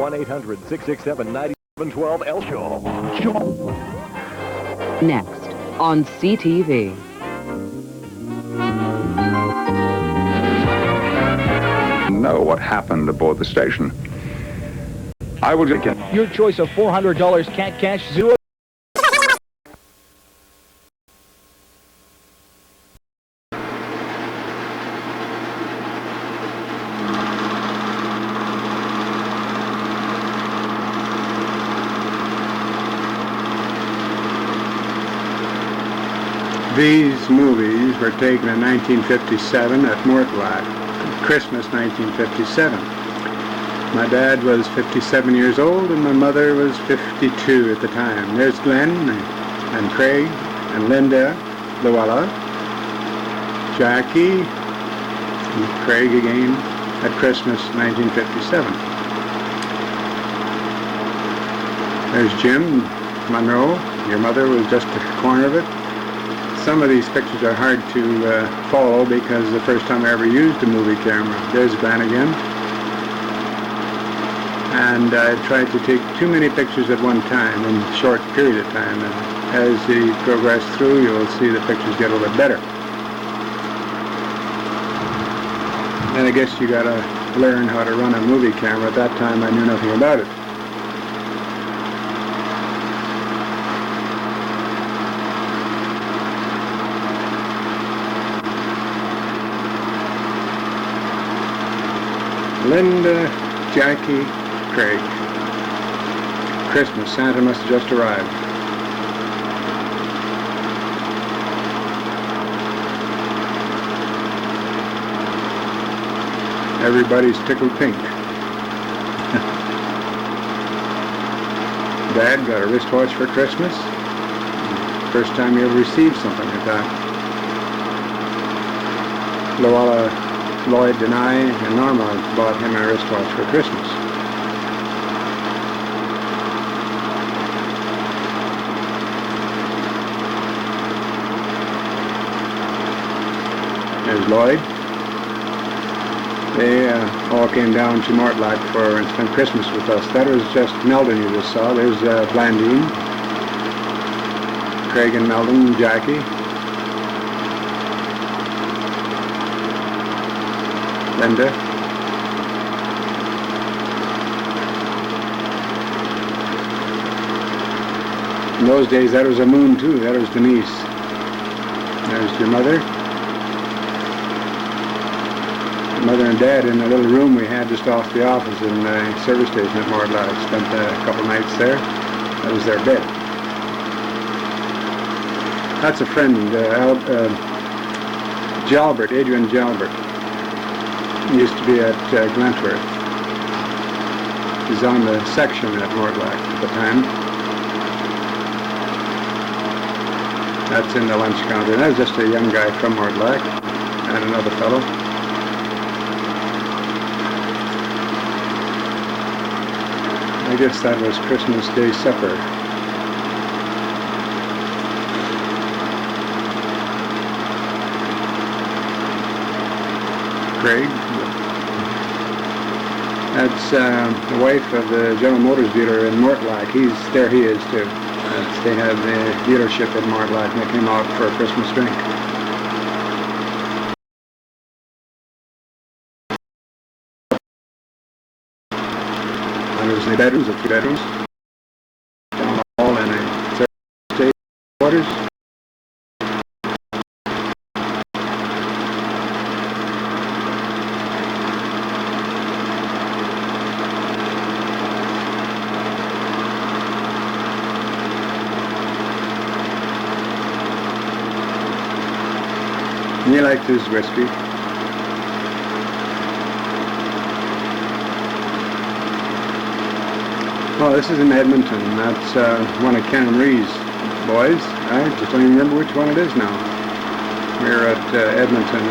1-800-667-9712 Elshaw. Next on CTV. Know what happened aboard the station. I will get your choice of $400 Cat Cash 0. These movies were taken in 1957 at Mortlach, Christmas 1957. My dad was 57 years old and my mother was 52 at the time. There's Glenn and Craig and Linda, Luella, Jackie, and Craig again at Christmas 1957. There's Jim Monroe. Your mother was just a corner of it. Some of these pictures are hard to follow because the first time I ever used a movie camera. There's Glenn again. And I tried to take too many pictures at one time in a short period of time. And as you progress through, you'll see the pictures get a little bit better. And I guess you gotta learn how to run a movie camera. At that time, I knew nothing about it. Linda, Jackie, Craig. Christmas, Santa must have just arrived. Everybody's tickled pink. Dad got a wristwatch for Christmas. First time he ever received something like that. Luella, Lloyd and I and Norma bought him a wristwatch for Christmas. There's Lloyd. They all came down to Mortlach and spent Christmas with us. That was just Meldon you just saw. There's Blandine, Craig and Meldon, Jackie. Linda. In those days, that was a moon too. That was Denise. There's your mother. Mother and Dad in a little room we had just off the office in the service station at Mortlach. Spent a couple nights there. That was their bed. That's a friend, Jalbert, Adrian Jalbert. He used to be at Glentworth. He's on the section at Mortlach at the time. That's in the lunch counter. That was just a young guy from Mortlach and another fellow. I guess that was Christmas Day supper. Craig. That's the wife of the General Motors dealer in Mortlach. He is too. They have the dealership in Mortlach and they came out for a Christmas drink. There's the bedrooms, the 2 bedrooms. Down the hall in a third quarters. And he liked his whiskey. Well, this is in Edmonton. That's one of Ken and Ree's boys. I just don't even remember which one it is now. We're at Edmonton.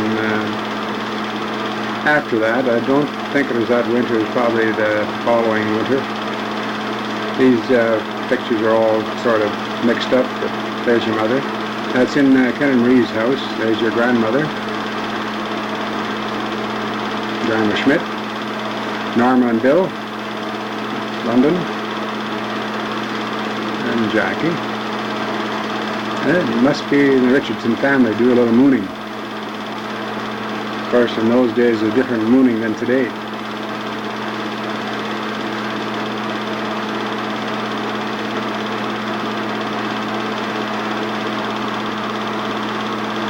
After that, I don't think it was that winter. It was probably the following winter. These pictures are all sort of mixed up, but there's your mother. That's in Ken and Ree's house. There's your grandmother, Grandma Schmidt, Norma and Bill. London. And Jackie. It must be the Richardson family do a little mooning. Of course, in those days, a different mooning than today.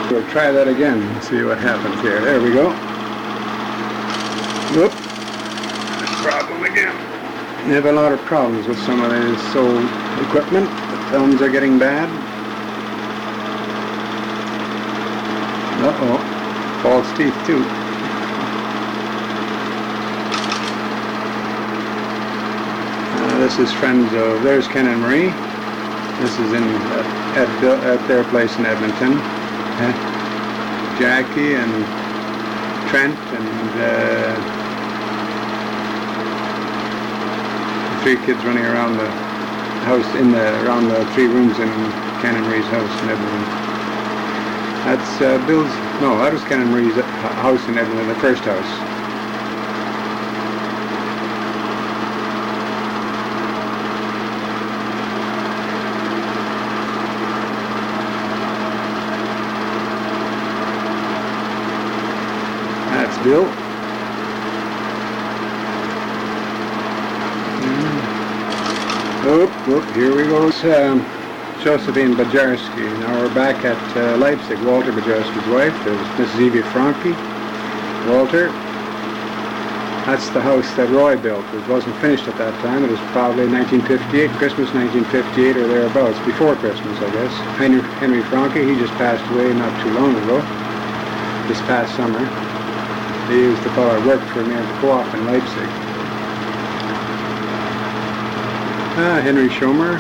We'll try that again and see what happens here. There we go. Whoop. Problem again. We have a lot of problems with some of this old equipment. The films are getting bad. Uh-oh. False teeth too. This is friends of, there's Ken and Marie. This is in at their place in Edmonton. Jackie and Trent and three kids running around the house around the 3 rooms in Ken and Marie's house in Edmonton. That's that was Ken and Marie's house in Edmonton, the first house. That's Bill. Here we go. Josephine Bajarski. Now we're back at Leipzig. Walter Bajarski's wife. There's Mrs. Evie Franke. Walter. That's the house that Roy built. It wasn't finished at that time. It was probably 1958, Christmas 1958 or thereabouts, before Christmas, I guess. Henry Franke, he just passed away not too long ago, this past summer. He was the fellow that worked for me at the co-op in Leipzig. Henry Schomer.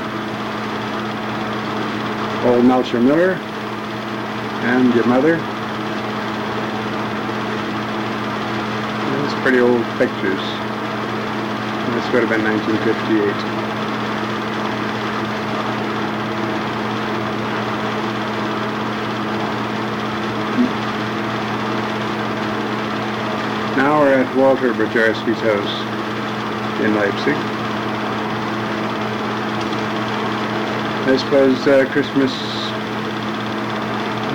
Old Melcher Miller, and your mother. Those pretty old pictures. This would have been 1958. Now we're at Walter Bajarski's house in Leipzig. This was Christmas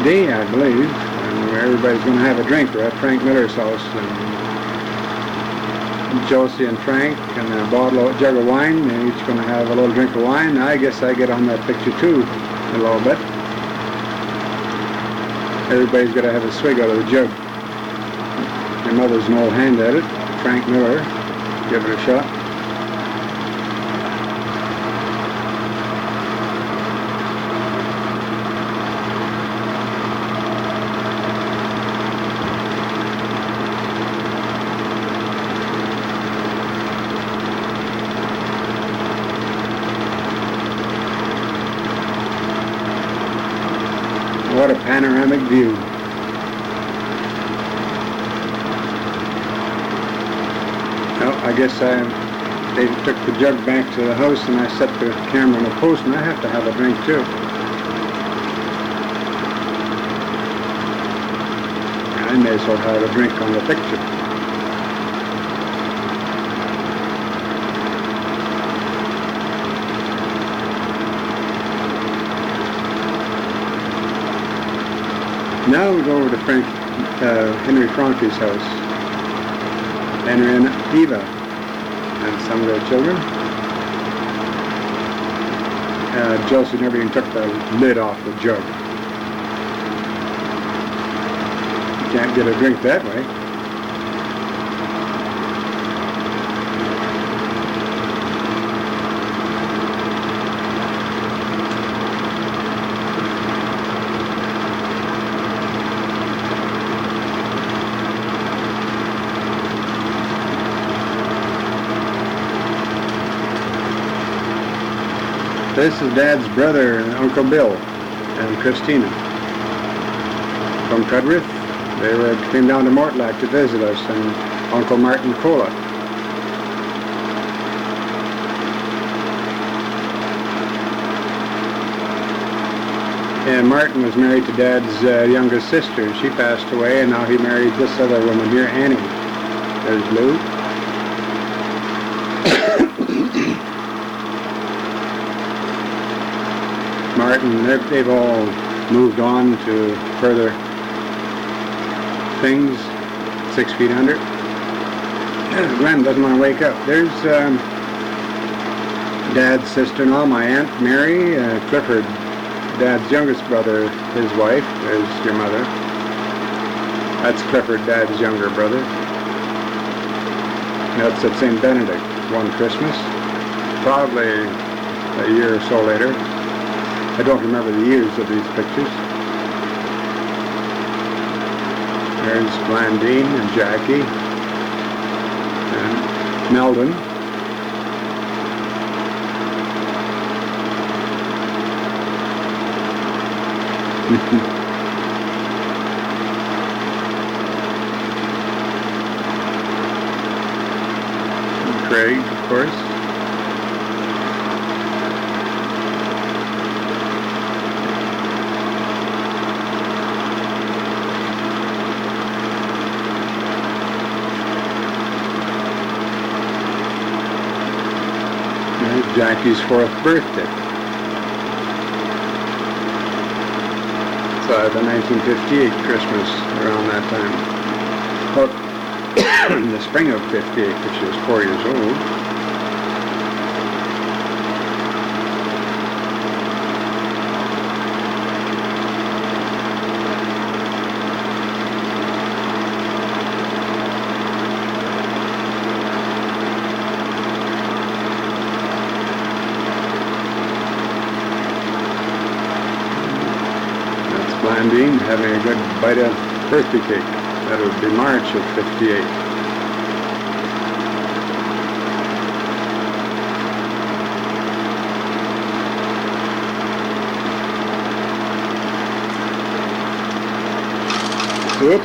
Day, I believe, and where everybody's going to have a drink. We're at Frank Miller's house, and Josie and Frank, and a jug of wine. They're each going to have a little drink of wine. I guess I get on that picture too, a little bit. Everybody's got to have a swig out of the jug. Your mother's an old hand at it. Frank Miller, give it a shot. What a panoramic view. Well, I guess they took the jug back to the house and I set the camera on the post, and I have to have a drink too. I may as well have a drink on the picture. Now we go over to Henry Franke's house. Henry and Eva and some of their children. Josie never even took the lid off the jug. You can't get a drink that way. This is Dad's brother, Uncle Bill, and Christina from Cudworth. They came down to Mortlach to visit us, and Uncle Martin Cola. And Martin was married to Dad's youngest sister. She passed away, and now he married this other woman here, Annie. There's Lou. and they've all moved on to further things, 6 feet under. Glenn doesn't want to wake up. There's Dad's sister-in-law, my Aunt Mary, Clifford, Dad's youngest brother, his wife. There's your mother. That's Clifford, Dad's younger brother. That's at St. Benedict one Christmas, probably a year or so later. I don't remember the years of these pictures. There's Blandine and Jackie and Meldon. Craig, of course. There's Jackie's 4th birthday. So the 1958 Christmas, around that time. Well, in the spring of 58, when she was 4 years old. That's Blandine having a good bite of birthday cake. That would be March of 58. Whoop.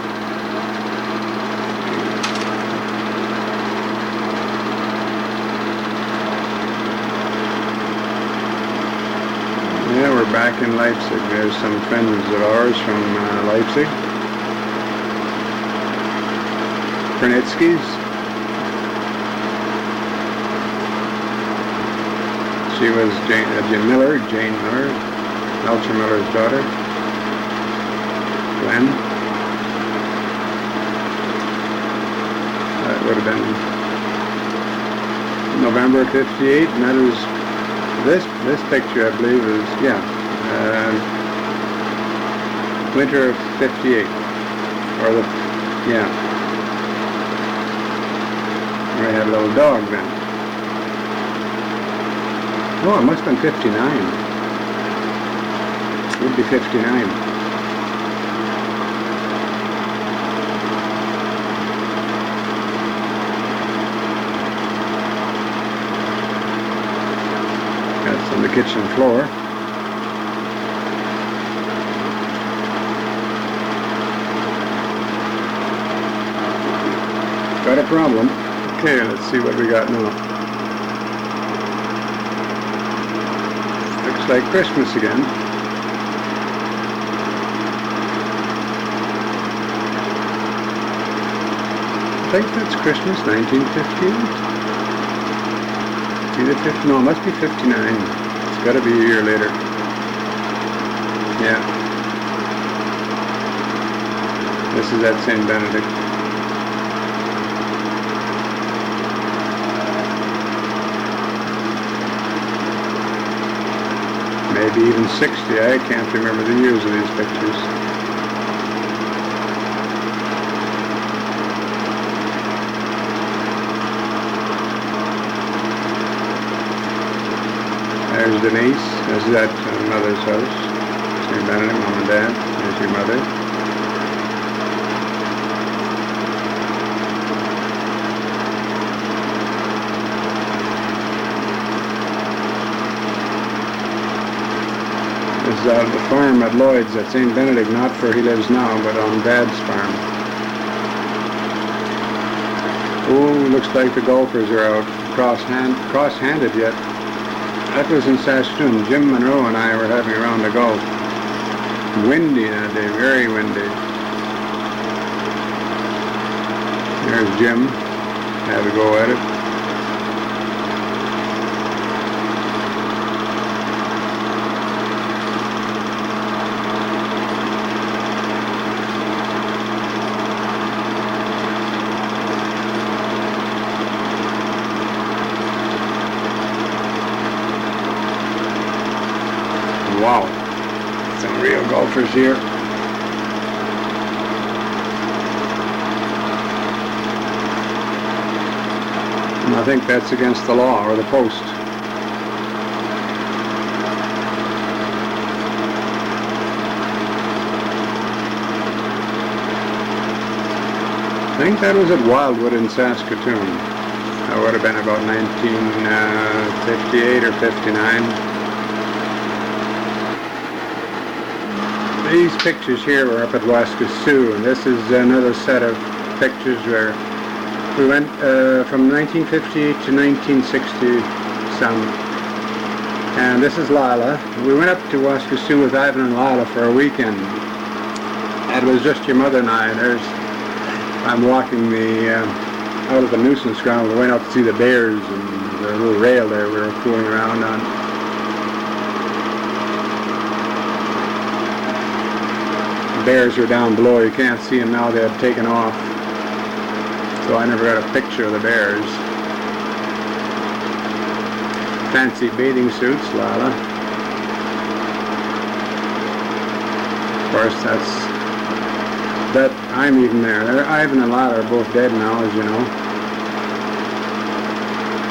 Yeah, we're back in Leipzig. There's some friends of ours from Leipzig. Krenitsky's. She was Jane Miller, Melcher Miller's daughter. Glenn. That would have been November 58, and that was this picture, I believe, is winter of 58, or we had a little dog then. Oh, it must have been 59. It would be 59. On the kitchen floor. Got a problem. Okay, let's see what we got now. Looks like Christmas again. I think that's Christmas, 1958. Either 50, no, it must be 59. It's got to be a year later. Yeah. This is at St. Benedict. Maybe even 60. I can't remember the years of these pictures. There's Denise. This is at Mother's house. St. Benedict, Mom and Dad. There's your mother. This is out at the farm at Lloyd's at St. Benedict, not where he lives now, but on Dad's farm. Oh, looks like the golfers are out cross-handed yet. That was in Saskatoon. Jim Monroe and I were having a round of golf. Windy that day, very windy. There's Jim. Had a go at it. Wow. Some real golfers here. And I think that's against the law, or the post. I think that was at Wildwood in Saskatoon. That would have been about 1958 or 59. These pictures here were up at Waskesiu, and this is another set of pictures where we went from 1958 to 1960 some. And this is Lila. We went up to Waskesiu with Ivan and Lila for a weekend. It was just your mother and I. I'm walking out of the nuisance ground. We went out to see the bears and the little rail there we were fooling around on. The bears were down below. You can't see them now. They had taken off. So I never got a picture of the bears. Fancy bathing suits, Lila. Of course, I'm even there. Ivan and Lila are both dead now, as you know.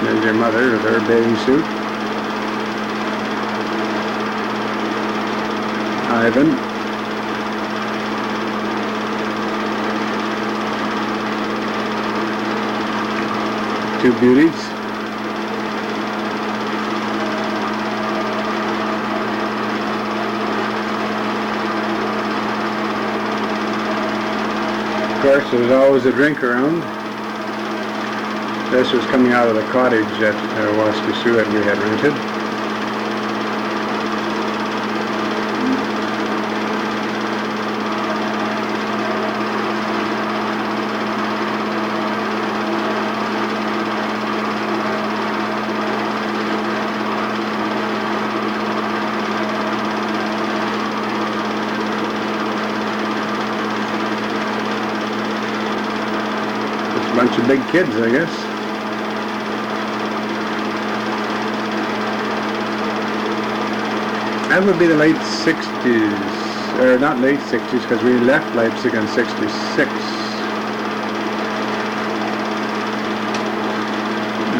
There's your mother with her bathing suit. Ivan. Two beauties. Of course, there was always a drink around. This was coming out of the cottage at Waskesiu that we had rented. Bunch of big kids, I guess. That would be the late 60s, or not late 60s, because we left Leipzig in 66.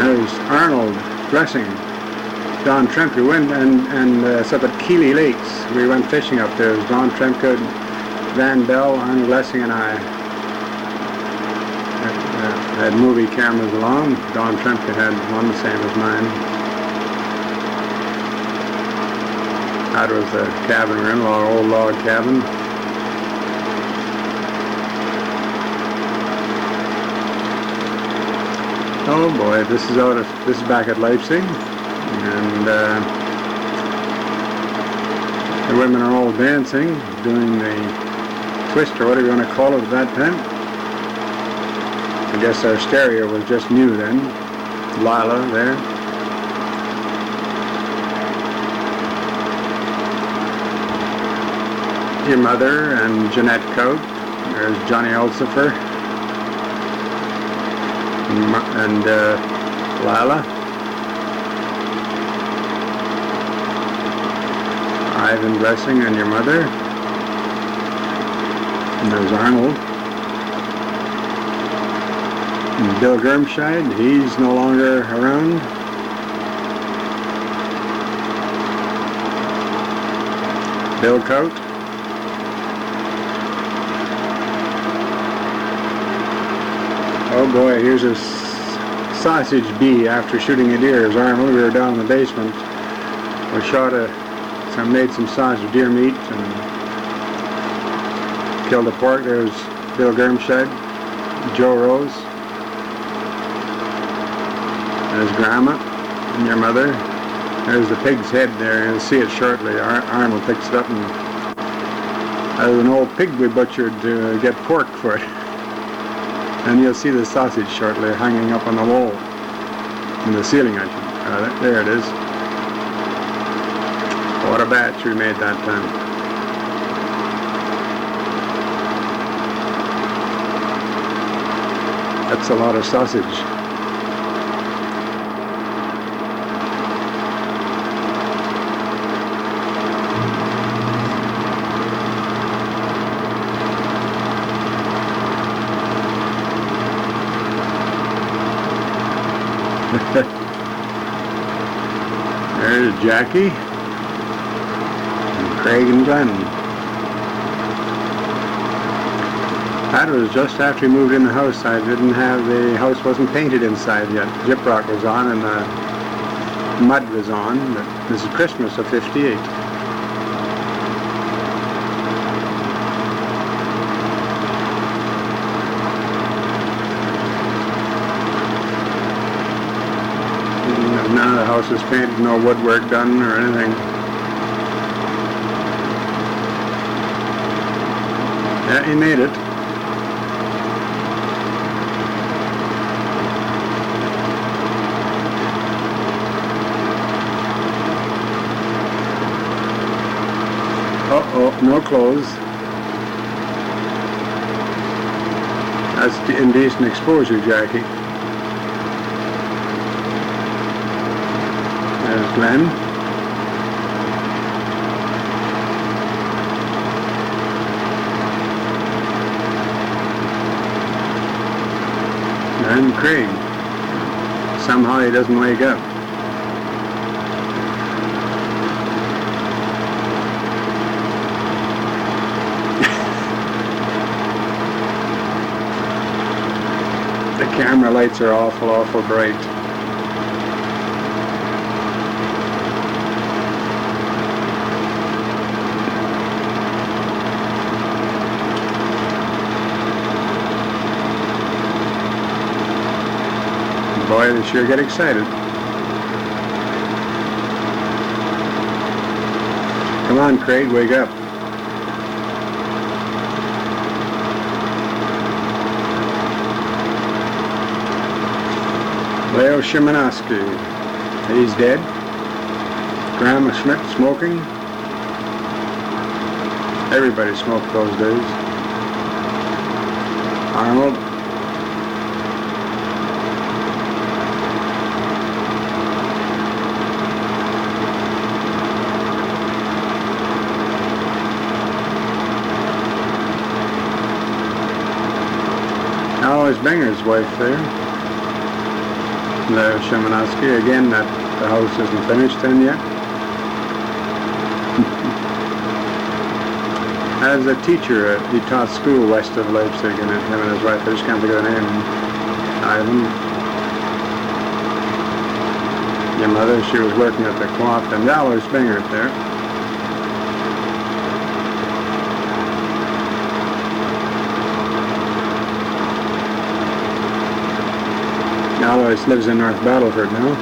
There's Arnold Blessing, Don Tremke. We went and it's up at Keeley Lakes. We went fishing up there. It was Don Tremke, Van Bell, Arnold Blessing, and I. Had movie cameras along. Don Tremke had one the same as mine. That was the cabin we're in, old log cabin. Oh boy, this is back at Leipzig, and the women are all dancing, doing the twist, or whatever you want to call it at that time. I guess our stereo was just new then. Lila there. Your mother and Jeanette Coate. There's Johnny Ulsifer. And Lila. Ivan Blessing and your mother. And there's Arnold. And Bill Germscheid, he's no longer around. Bill Coate. Oh boy, here's a sausage bee after shooting a deer. As Arnold, we were down in the basement. We made some sausage deer meat and killed a pork. There's Bill Germscheid, Joe Rose. There's Grandma and your mother. There's the pig's head there. You'll see it shortly. Arnold picks it up, and there's an old pig we butchered to get pork for it. And you'll see the sausage shortly hanging up on the wall, in the ceiling, there it is. What a batch we made that time. That's a lot of sausage. There's Jackie. And Craig and Glenn. That was just after we moved in the house. The house wasn't painted inside yet. Gyprock was on and the mud was on. But this is Christmas of '58. None of the house was painted, no woodwork done or anything. Yeah, he made it. Uh-oh, no clothes. That's the indecent exposure, Jackie. There's Glenn. And Craig. Somehow he doesn't wake up. The camera lights are awful bright. Boy, they sure get excited. Come on, Craig, wake up. Leo Szymanowski, he's dead. Grandma Schmidt smoking. Everybody smoked those days. Arnold. Alice Binger's wife there. Leo Szymanowski, again, that the house isn't finished in yet. As a teacher, he taught school west of Leipzig, and him and his wife, I just can't think of the name, Ivan. Your mother, she was working at the co-op, and Alice Binger there. Alois lives in North Battleford now.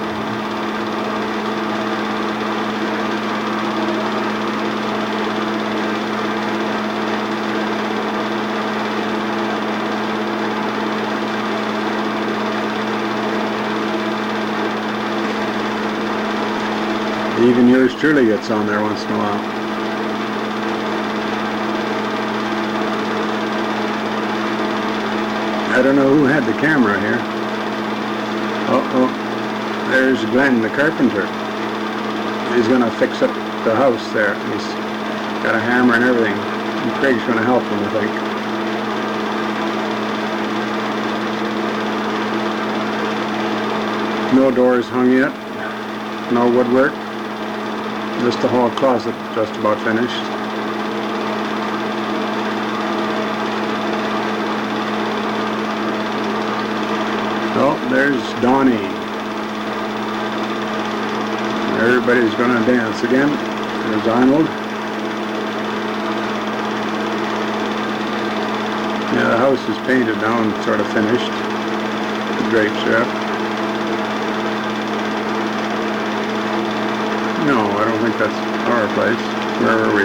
Even yours truly gets on there once in a while. I don't know who had the camera here. Uh-oh, there's Glenn, the carpenter. He's going to fix up the house there. He's got a hammer and everything. And Craig's going to help him, I think. No doors hung yet. No woodwork. Just the hall closet just about finished. Oh, there's Donnie. Everybody's going to dance again. There's Arnold. Yeah, the house is painted now and sort of finished. The drapes are up. No, I don't think that's our place. Where were we?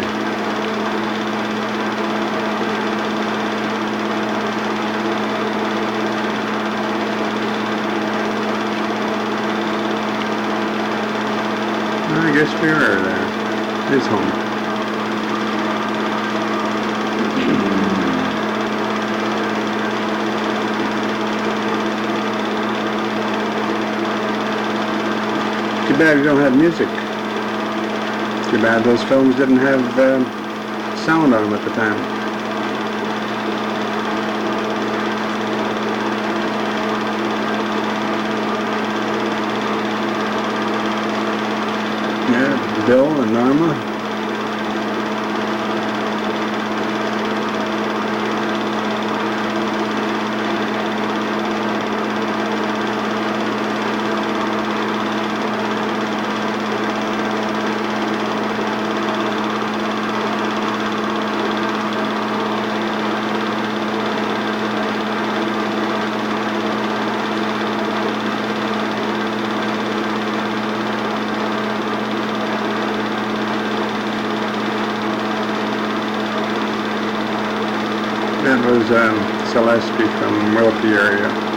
I guess we are there. It's home. Too bad we don't have music. Too bad those films didn't have sound on them at the time. Yeah, Bill and Norma. That was Celeste from Wilkie area.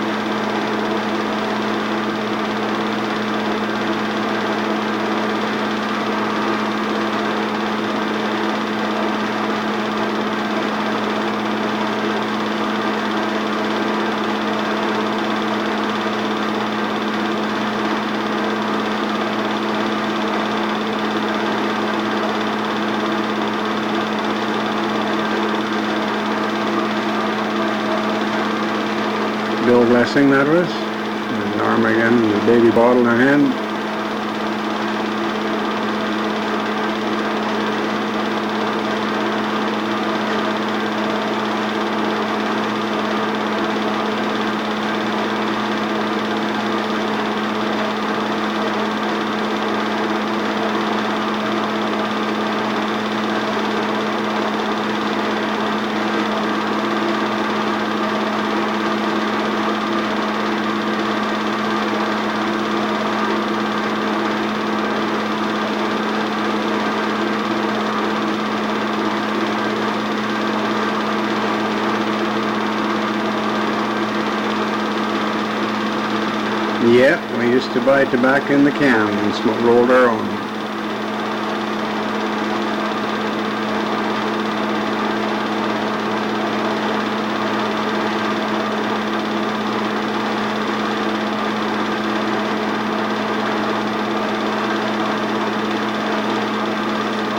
Bill Blessing, that was. And Norma again, with the baby bottle in her hand. Yep, we used to buy tobacco in the can and rolled our own.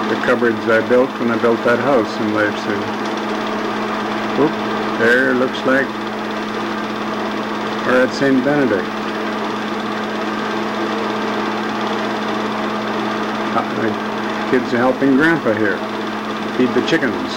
The cupboards I built when I built that house in Leipzig. Oop, there looks like we're at St. Benedict. The kids are helping Grandpa here feed the chickens.